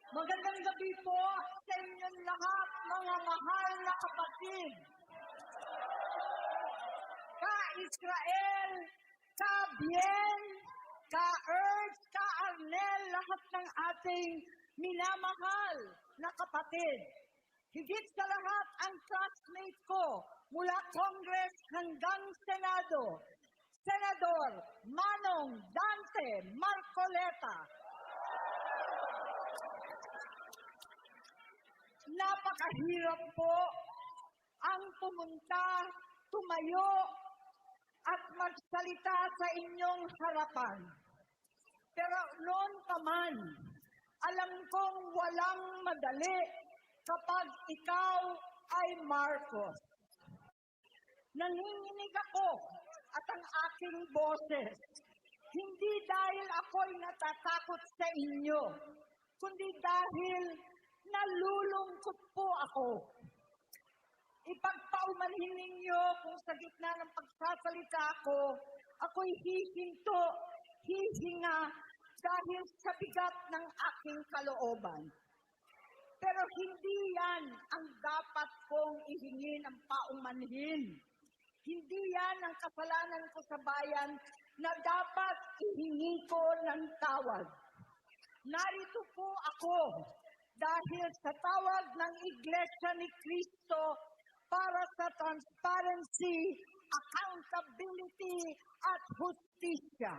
Magandang gabi po sa inyong lahat, mga mahal na kapatid. Ka-Israel, ka-Bien, ka-Earth, ka-Arnel, lahat ng ating minamahal na kapatid. Higit sa lahat ang classmate ko mula Congress hanggang Senado, Senador Manong Dante Marcoleta. Napakahirap po ang pumunta, tumayo, at magsalita sa inyong harapan. Pero noon pa man, alam kong walang madali kapag ikaw ay Marcos. Nanginginig ako at ang aking boses, hindi dahil ako'y natatakot sa inyo, kundi dahil nalulungkot po ako. Ipagpaumanhin ninyo kung sa gitna ng pagsasalita ko, ako'y hihinto, hihinga dahil sa bigat ng aking kalooban. Pero hindi yan ang dapat kong ihingin ang paumanhin. Hindi yan ang kasalanan ko sa bayan na dapat ihingi ko ng tawad. Narito po ako dahil sa tawag ng Iglesia ni Cristo para sa transparency, accountability, at hustisya.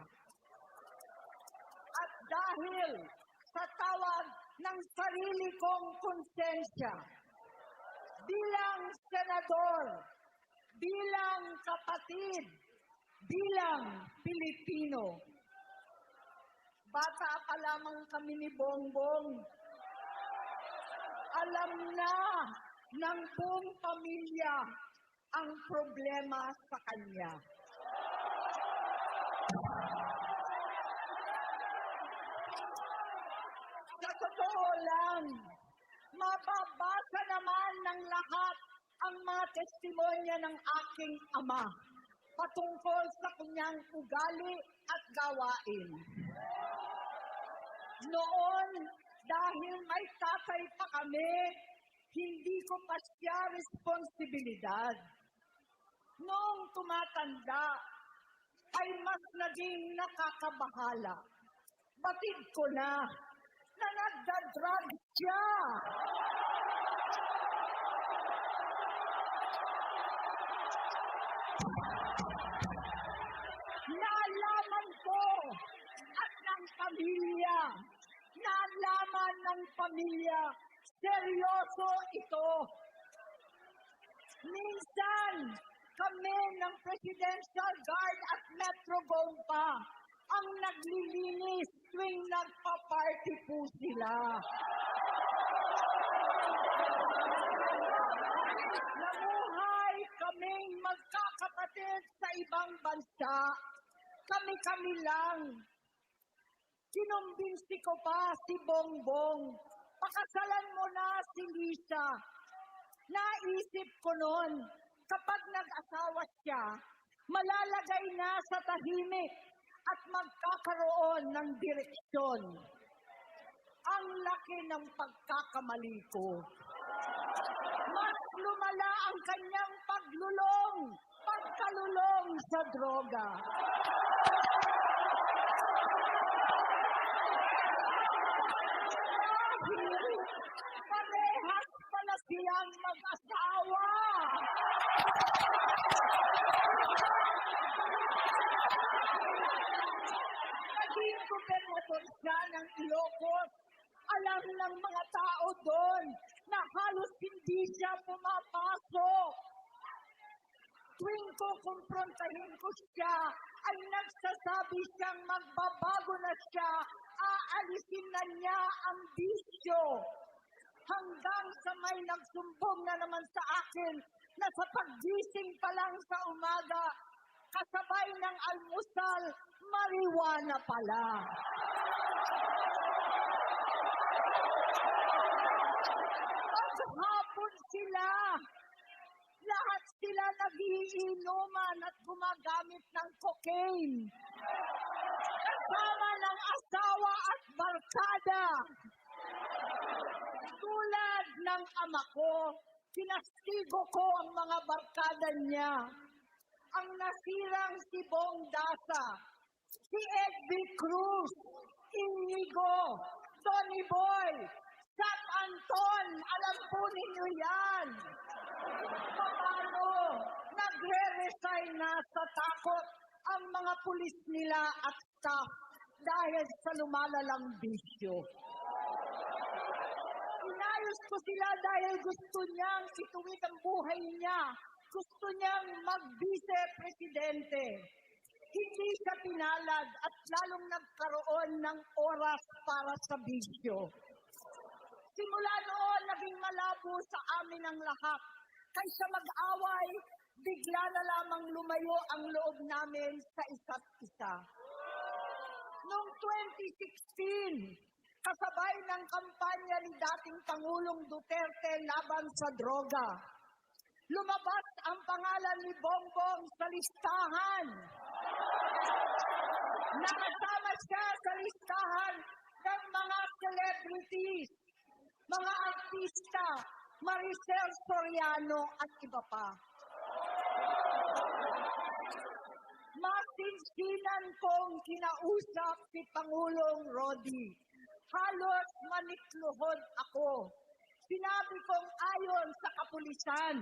At dahil sa tawag ng sarili kong konsensya, bilang senador, bilang kapatid, bilang Pilipino. Bata pa lamang kami ni Bongbong. Alam na ng buong pamilya ang problema sa kanya. Sa totoo lang, mababasa naman ng lahat ang mga testimonya ng aking ama patungkol sa kanyang ugali at gawain. Noon, dahil may tatay pa kami, hindi ko pa siya responsibilidad. Noong tumatanda, ay mas naging nakakabahala. Batid ko na nagda-drug siya. Naalaman ko at ng pamilya, naalaman ng pamilya, seryoso ito. Minsan, kami ng Presidential Guard at Metro Bomba ang naglilinis tuwing nagpa-party po sila. Namuhay kaming magkakapatid sa ibang bansa. Kami-kami lang. Kinumbinsi ko pa si Bongbong. Pakasalan mo na si Lisa. Naisip ko noon, kapag nag-asawa siya, malalagay na sa tahimik at magkakaroon ng direksyon. Ang laki ng pagkakamali ko. Mas lumala ang kanyang pagkalulong sa droga. Parehas pala silang mag-asawa. Naging gobernador siya ng Ilocos. Alam ng mga tao doon na halos hindi siya pumapasok. Tuwing ko kumprontahin ko siya, ay nagsasabi siyang magbabago na siya, aalisin na niya ang bisyo. Hanggang sa may nagsumbong na naman sa akin na sa paggising pa lang sa umaga, kasabay ng almusal, marijuana pala. Paghapon sila, lahat sila nagiinuman at gumagamit ng cocaine. Kasama ng asawa at barkada. ng ama ko. Pinastigo ko ang mga barkada niya. Ang nasirang si Bong Dasa, si Edby Cruz, Inigo, Tony Boy, Sat Anton, alam po ninyo yan. Paano nagre-resign na sa takot ang mga pulis nila at staff dahil sa lumalalang bisyo. Inayos ko sila dahil gusto niyang ituwid ang buhay niya. Gusto niyang mag-vice-presidente. Hindi siya pinalad at lalong nagkaroon ng oras para sa bisyo. Simula noon, naging malabo sa amin ang lahat. Kaysa mag-away, bigla na lamang lumayo ang loob namin sa isa't isa. Noong 2016, kasabay ng kampanya ni dating Pangulong Duterte laban sa droga, lumabas ang pangalan ni Bongbong sa listahan. Nakasama siya sa listahan ng mga celebrities, mga artista, Maricel Soriano at iba pa. Masinsinan kong kinausap si Pangulong Rodi. Halos manikluhod ako. Sinabi kong ayon sa kapulisan,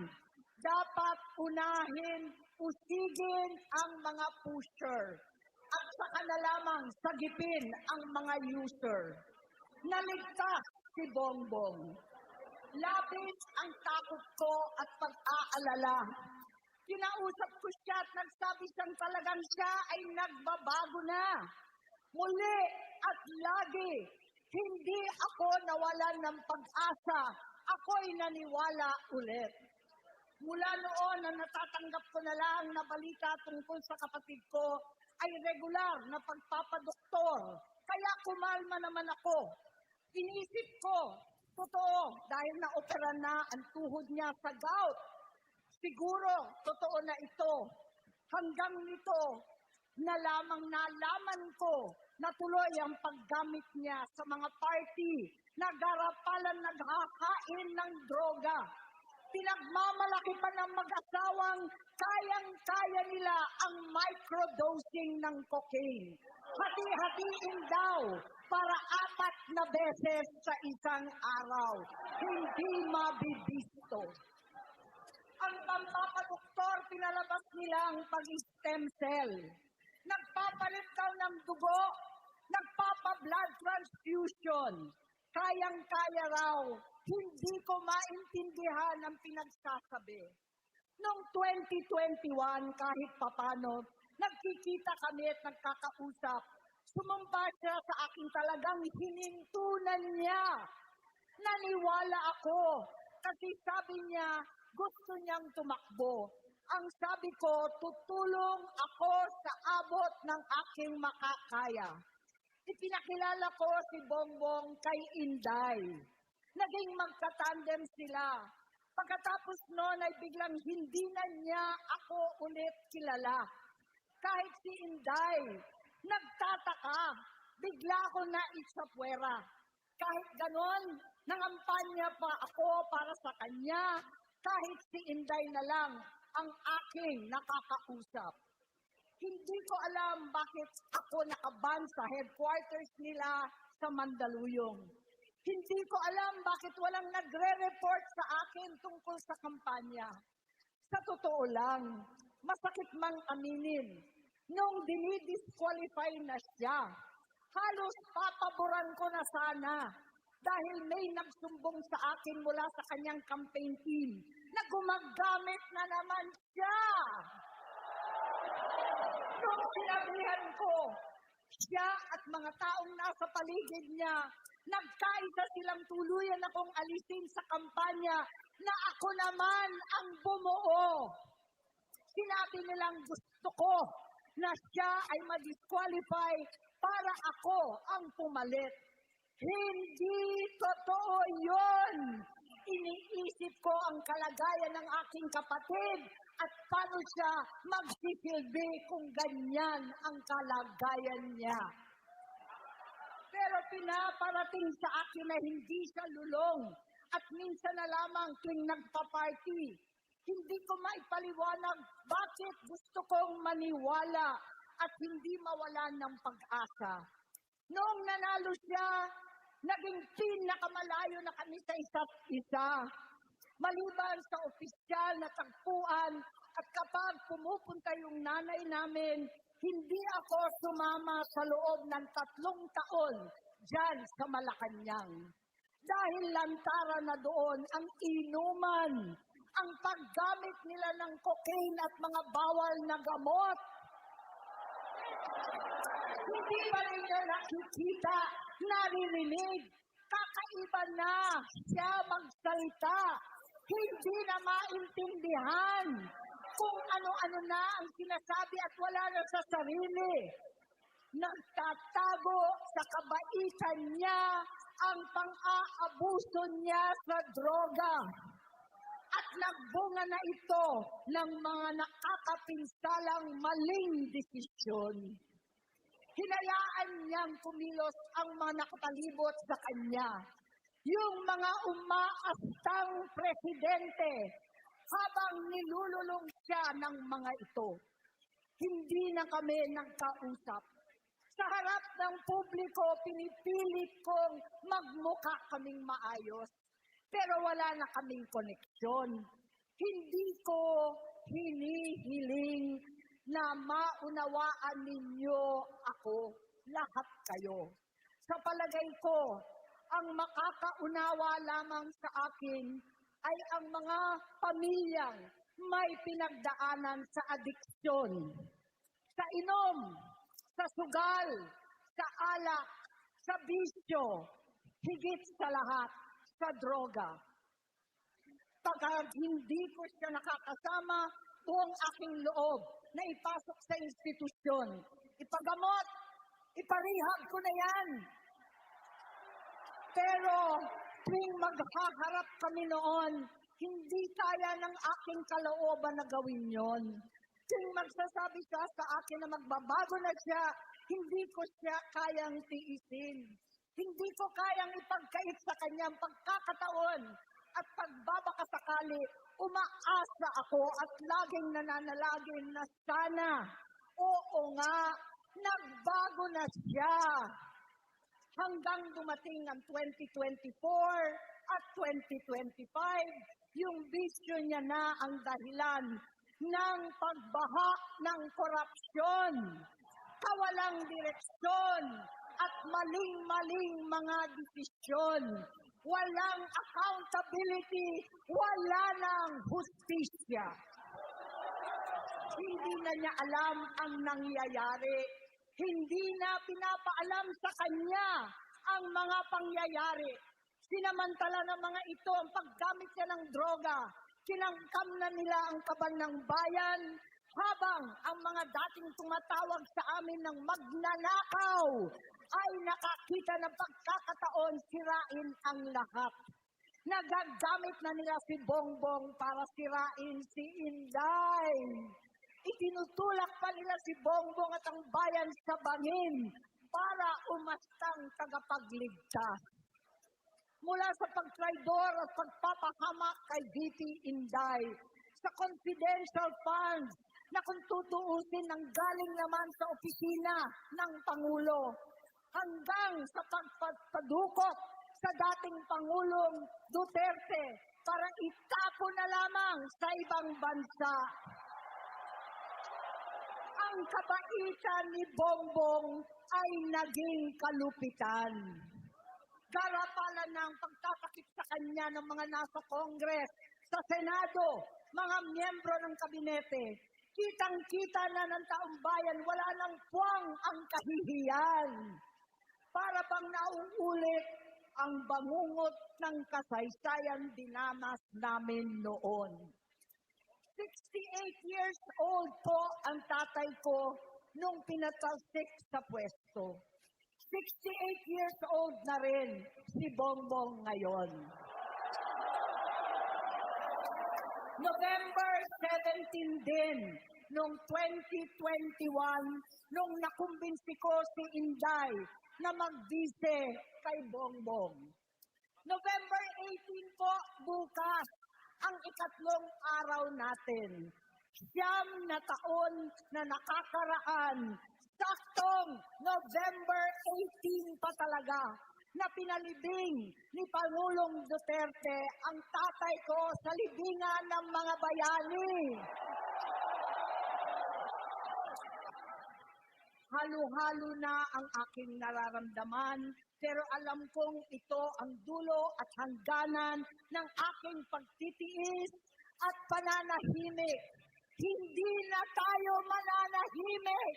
dapat unahin, usigin ang mga pusher at saka na lamang sagipin ang mga user. Naligtas si Bongbong. Labis ang takot ko at pag-aalala. Kinausap ko siya at nagsabi siyang talagang siya ay nagbabago na. Muli at lagi, hindi ako nawalan ng pag-asa. Ako'y naniwala ulit. Mula noon na natatanggap ko na lang na balita tungkol sa kapatid ko ay regular na pagpapadoktor. Kaya kumalma naman ako. Inisip ko, totoo, dahil na-opera na ang tuhod niya sa gout. Siguro, totoo na ito. Hanggang nito, na lamang nalaman ko na tuloy ang paggamit niya sa mga party na garapalan naghakain ng droga. Pinagmamalaki pa ng mag-asawang kayang-kaya nila ang microdosing ng cocaine. Hati-hatiin daw para 4 na beses sa isang araw. Hindi mabibisto. Ang pampapadoktor, pinalabas nilang pag-stem cell. Nagpapalit daw ng dugo, nagpapa-blood transfusion. Kayang-kaya raw, hindi ko maintindihan ang pinagsasabi. Noong 2021, kahit papano, nagkikita kami at nagkakausap. Sumamba siya sa akin, talagang hinintunan niya. Naniwala ako kasi sabi niya, gusto niyang tumakbo. Ang sabi ko, tutulong ako sa abot ng aking makakaya. Ipinakilala ko si Bongbong kay Inday. Naging magkatandem sila. Pagkatapos noon ay biglang hindi na niya ako ulit kilala. Kahit si Inday, nagtataka, bigla ako na isapwera. Kahit ganon, nangampanya pa ako para sa kanya, kahit si Inday na lang ang aking nakakausap. Hindi ko alam bakit ako nakaban sa headquarters nila sa Mandaluyong. Hindi ko alam bakit walang nagre-report sa akin tungkol sa kampanya. Sa totoo lang, masakit mang aminin, nung dinidisqualify na siya, halos papaboran ko na sana dahil may nagsumbong sa akin mula sa kanyang campaign team na gumagamit na naman siya. Nung sinabihan ko, siya at mga taong nasa paligid niya, nagkaisa silang tuluyan akong alisin sa kampanya na ako naman ang bumuo. Sinabi nilang gusto ko na siya ay ma-disqualify para ako ang pumalit. Hindi totoo yun. Iniisip ko ang kalagayan ng aking kapatid at paano siya magsisilbi kung ganyan ang kalagayan niya. Pero pinaparating sa akin na hindi siya lulong at minsan na lamang tuwing nagpa-party. Hindi ko maipaliwanag bakit gusto kong maniwala at hindi mawalan ng pag-asa. Noong nanalo siya, naging pinakamalayo na kami sa isa't isa. Maliban sa opisyal na tagpuan at kapag pumupunta yung nanay namin, hindi ako sumama sa loob ng 3 taon dyan sa Malacanang. Dahil lantara na doon ang inuman, ang paggamit nila ng cocaine at mga bawal na gamot. Hindi pa rin niya nakikita, naririnig, kakaiba na siya magsalita. Hindi na maintindihan kung ano-ano na ang sinasabi at wala na sa sarili. Nagtatago sa kabaitan niya ang pang-aabuso niya sa droga. At nagbunga na ito ng mga nakakapinsalang maling desisyon. Hinayaan niyang kumilos ang mga nakapalibot sa kanya. Yung mga umaastang presidente habang nilululong siya ng mga ito. Hindi na kami nagkausap. Sa harap ng publiko, pinipilit kong magmukha kaming maayos. Pero wala na kaming koneksyon. Hindi ko hinihiling na maunawaan ninyo ako, lahat kayo. Sa palagay ko, ang makakaunawa lamang sa akin ay ang mga pamilyang may pinagdaanan sa adiksyon, sa inom, sa sugal, sa alak, sa bisyo, higit sa lahat, sa droga. Pagka hindi ko siya nakakasama, buong aking loob na ipasok sa institusyon. Ipagamot, iparehab ko na yan. Pero tuwing maghaharap kami noon, hindi kaya ng aking kalooban na gawin yon. Tuwing magsasabi siya sa akin na magbabago na siya, hindi ko siya kayang tiisin. Hindi ko kayang ipagkait sa kanyang pagkakataon at pagbabakasakali, umaasa ako at laging nananalangin na sana, oo nga, nagbago na siya. Hanggang dumating ang 2024 at 2025, yung bisyo niya na ang dahilan ng pagbaha ng korupsyon, kawalang direksyon, at maling-maling mga desisyon. Walang accountability, wala nang hustisya. Hindi na niya alam ang nangyayari. Hindi na pinapaalam sa kanya ang mga pangyayari. Sinamantala ng mga ito ang paggamit niya ng droga. Kinangkam na nila ang kaban ng bayan habang ang mga dating tumatawag sa amin ng magnanakaw ay nakakita ng pagkakataon sirain ang lahat. Nagagamit na nila si Bongbong para sirain si Inday. Itinutulak pa nila si Bongbong at ang bayan sa bangin para umastang tagapagligtas. Mula sa pagtraidor at pagpapahamak kay VP Inday, sa confidential funds na kung tutuusin ng galing naman sa opisina ng Pangulo, hanggang sa pagpadukot sa dating Pangulong Duterte para itapo na lamang sa ibang bansa. Ang kabaitan ni Bongbong ay naging kalupitan. Garapalan ng pagtatakip sa kanya ng mga nasa Congress, sa Senado, mga miyembro ng kabinete. Kitang-kita na ng taong bayan, wala nang puwang ang kahihiyan. Para bang nauulit ang bangungot ng kasaysayan dinanas namin noon. 68 years old po ang tatay ko nung pinatalsik sa pwesto. 68 years old na rin si Bongbong ngayon. November 17 din, noong 2021, nung nakumbinsi ko si Inday na mag-vise kay Bongbong. November 18 po, bukas, ang ikatlong araw natin. 9 na taon na nakakaraan, saktong November 18 pa talaga, na pinalibing ni Pangulong Duterte ang tatay ko sa libingan ng mga bayani. Halo-halo na ang aking nararamdaman, pero alam kong ito ang dulo at hangganan ng aking pagtitiis at pananahimik. Hindi na tayo mananahimik!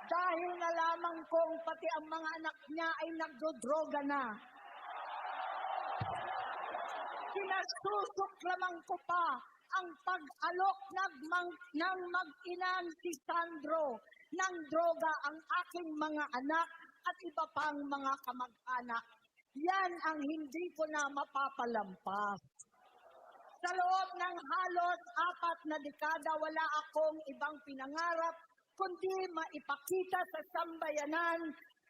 Dahil nalaman kong pati ang mga anak niya ay nagdodroga na. Kinasusuklaman ko pa ang pag-alok ng mag-inang si Sandro ng droga ang aking mga anak at iba pang mga kamag-anak. Yan ang hindi ko na mapapalampas. Sa loob ng halos 4 na dekada, wala akong ibang pinangarap kundi maipakita sa sambayanan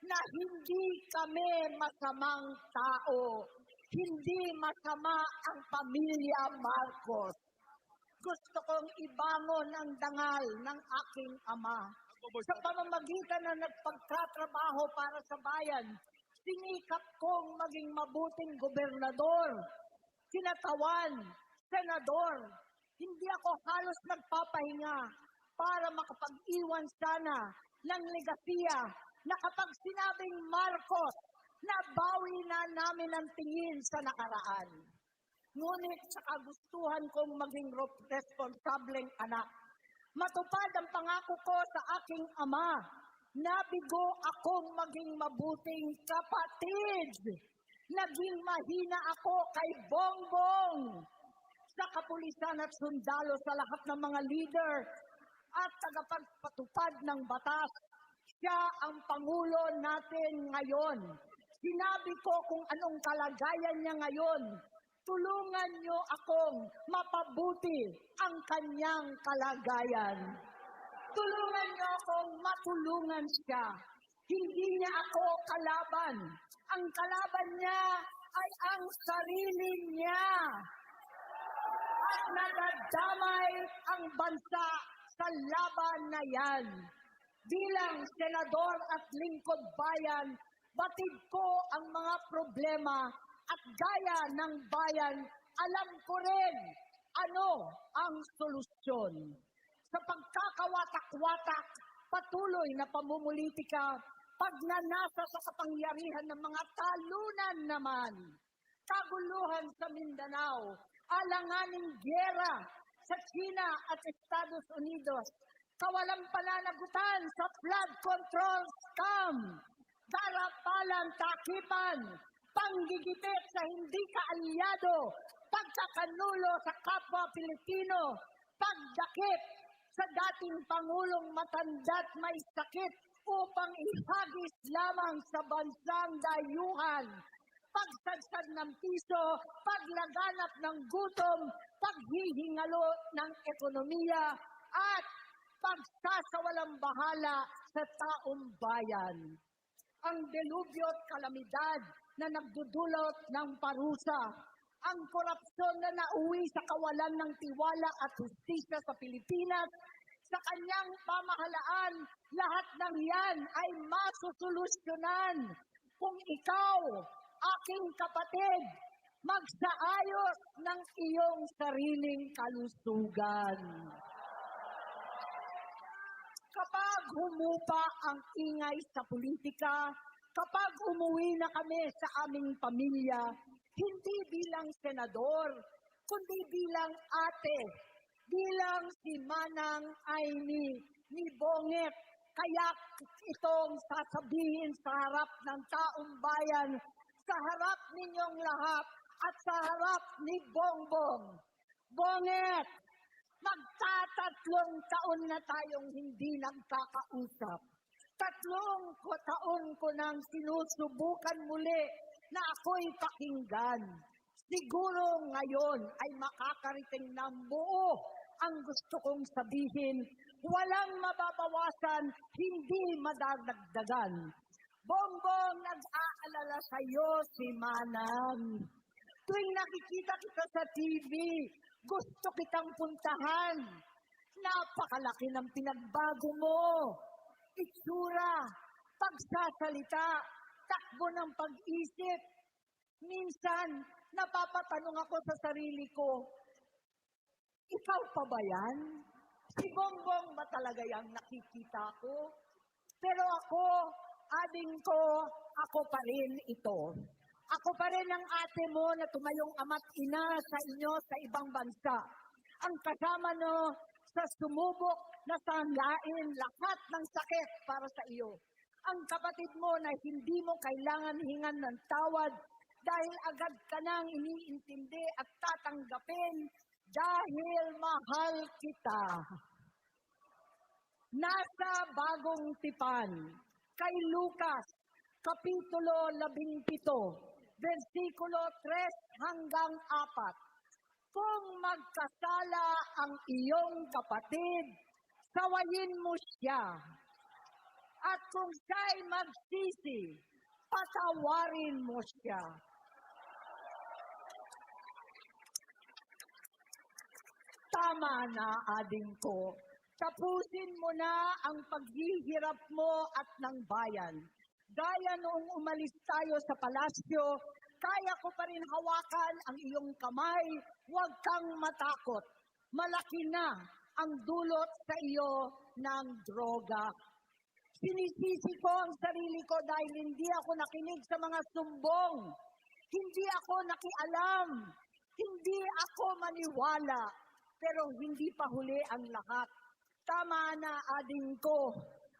na hindi kami masamang tao. Hindi masama ang pamilya Marcos. Gusto kong ibangon ang dangal ng aking ama. Sa pamamagitan na nagpagtatrabaho para sa bayan, sinikap kong maging mabuting gobernador, kinatawan, senador. Hindi ako halos nagpapahinga para makapag-iwan sana ng legasiya na kapag sinabing Marcos, nabawi na namin ang tingin sa nakaraan. Ngunit sa kagustuhan kong maging responsableng anak, matupad ang pangako ko sa aking ama, nabigo akong maging mabuting kapatid. Naging mahina ako kay Bongbong. Sa kapulisan at sundalo, sa lahat ng mga leader at tagapagpatupad ng batas, siya ang Pangulo natin ngayon. Sinabi ko kung anong kalagayan niya ngayon. Tulungan niyo akong mapabuti ang kanyang kalagayan. Tulungan niyo akong matulungan siya. Hindi niya ako kalaban. Ang kalaban niya ay ang sarili niya. At nadadamay ang bansa sa laban na yan. Bilang senador at lingkod bayan, batid ko ang mga problema at gaya ng bayan, alam ko rin ano ang solusyon. Sa pagkakawatak-watak, patuloy na pamumulitika, pagnanasa sa kapangyarihan ng mga talunan naman, kaguluhan sa Mindanao, alanganing gyera sa China at Estados Unidos, kawalang pananagutan sa flood control scam, darapalang takipan, panggigipit sa hindi kaalyado, pagkakanulo sa kapwa Pilipino, pagdakip sa dating Pangulong matanda't may sakit upang ihagis lamang sa bansang dayuhan, pagsadsad ng piso, paglaganap ng gutom, paghihingalo ng ekonomiya, at pagsasawalang bahala sa taong bayan. Ang delubyo at kalamidad na nagdudulot ng parusa, ang korupsyon na nauwi sa kawalan ng tiwala at hustisya sa Pilipinas, sa kanyang pamahalaan, lahat ng yan ay masusolusyonan kung ikaw, aking kapatid, magsaayos ng iyong sariling kalusugan. Kapag humupa ang ingay sa politika, kapag umuwi na kami sa aming pamilya, hindi bilang senador, kundi bilang ate, bilang si Manang Aimee ni Bonget, kaya itong sasabihin sa harap ng taong bayan, sa harap ninyong lahat at sa harap ni Bongbong. Bonget, magtatatlong taon na tayong hindi nagkakausap. 3 taon ko nang sinusubukan muli na ako'y pakinggan. Siguro ngayon ay makakarating ng buo ang gusto kong sabihin. Walang mababawasan, hindi madadagdagan. Bongbong, nag-aalala sa'yo si Manang. Tuwing nakikita kita sa TV, gusto kitang puntahan. Napakalaki ng pinagbago mo. Itsura, pagsasalita, takbo ng pag-isip. Minsan, napapatanong ako sa sarili ko, ikaw pa ba yan? Si Bongbong ba talaga yung nakikita ko? Pero ako, ading ko, ako pa rin ito. Ako pa rin ang ate mo na tumayong ama't ina sa inyo sa ibang bansa. Ang kasama no sa sumubok na sanglain lahat ng sakit para sa iyo. Ang kapatid mo na hindi mo kailangan hingan ng tawad dahil agad ka nang iniintindi at tatanggapin dahil mahal kita. Nasa Bagong Tipan, kay Lucas, Kapitulo 17, versikulo 3 hanggang 4. Kung magkasala ang iyong kapatid, sawayin mo siya. At kung siya'y magsisi, patawarin mo siya. Tama na, ading ko. Tapusin mo na ang paghihirap mo at ng bayan. Gaya noong umalis tayo sa palasyo, kaya ko pa rin hawakan ang iyong kamay, huwag kang matakot. Malaki na ang dulot sa iyo ng droga. Sinisisi ko ang sarili ko dahil hindi ako nakinig sa mga sumbong. Hindi ako nakialam. Hindi ako maniwala. Pero hindi pa huli ang lahat. Tama na, ading ko.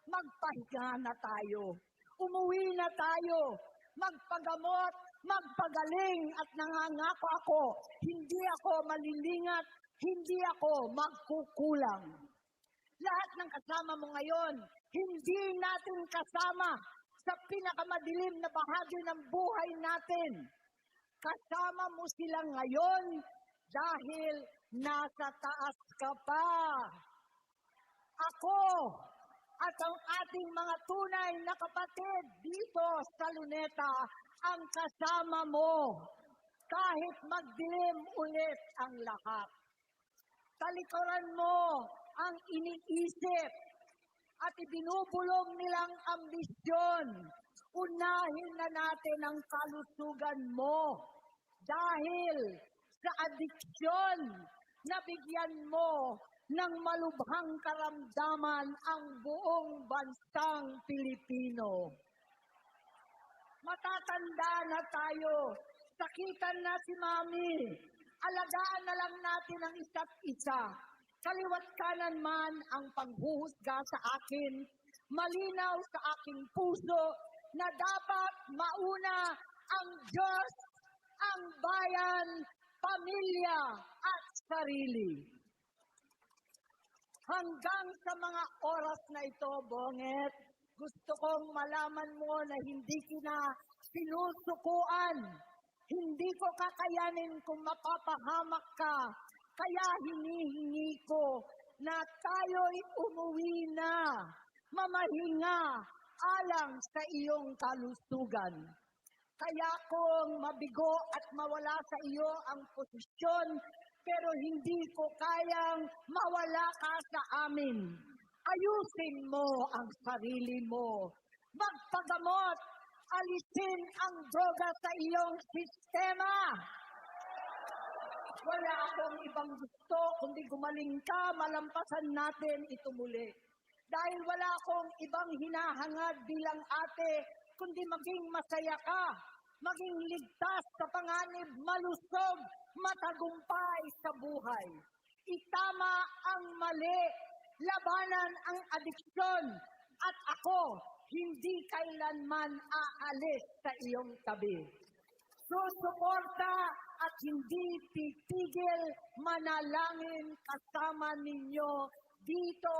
Magpahinga na tayo. Umuwi na tayo. Magpagamot, magpagaling at nangangako ako. Hindi ako malilingat, hindi ako magkukulang. Lahat ng kasama mo ngayon, hindi natin kasama sa pinakamadilim na bahagi ng buhay natin. Kasama mo sila ngayon dahil nasa taas ka pa. Ako at ang ating mga tunay na kapatid dito sa Luneta ang kasama mo kahit magdilim ulit ang lahat. Talikuran mo ang iniisip at ibinubulong nilang ambisyon. Unahin na natin ang kalusugan mo dahil sa adiksyon na bigyan mo ng malubhang karamdaman ang buong bansang Pilipino. Matatanda na tayo, sakitan na si Mami, alagaan na lang natin ang isa't isa. Kaliwat kanan man ang panghuhusga sa akin, malinaw sa aking puso na dapat mauna ang Diyos, ang bayan, pamilya at sarili. Hanggang sa mga oras na ito, Bonget, gusto kong malaman mo na hindi kita sinusukuan. Hindi ko kakayanin kung mapapahamak ka. Kaya hinihingi ko na tayo'y umuwi na, mamahinga alang sa iyong kalusugan. Kaya kung mabigo at mawala sa iyo ang posisyon, pero hindi ko kayang mawala ka sa amin. Ayusin mo ang sarili mo. Magpagamot, alisin ang droga sa iyong sistema. Wala akong ibang gusto, kundi gumaling ka, malampasan natin ito muli. Dahil wala akong ibang hinahangad bilang ate, kundi maging masaya ka, maging ligtas sa panganib, malusog, matagumpay sa buhay. Itama ang mali, labanan ang adiksyon, at ako hindi kailanman aalis sa iyong tabi. Susuporta at hindi titigil manalangin kasama ninyo dito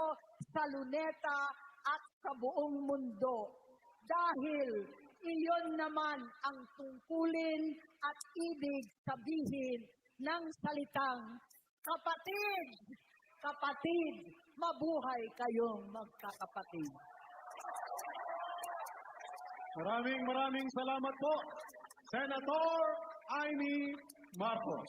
sa Luneta at sa buong mundo. Dahil iyon naman ang tungkulin at ibig sabihin ng salitang, kapatid, kapatid, mabuhay kayong magkakapatid. Maraming salamat po, Senator Amy Marcos.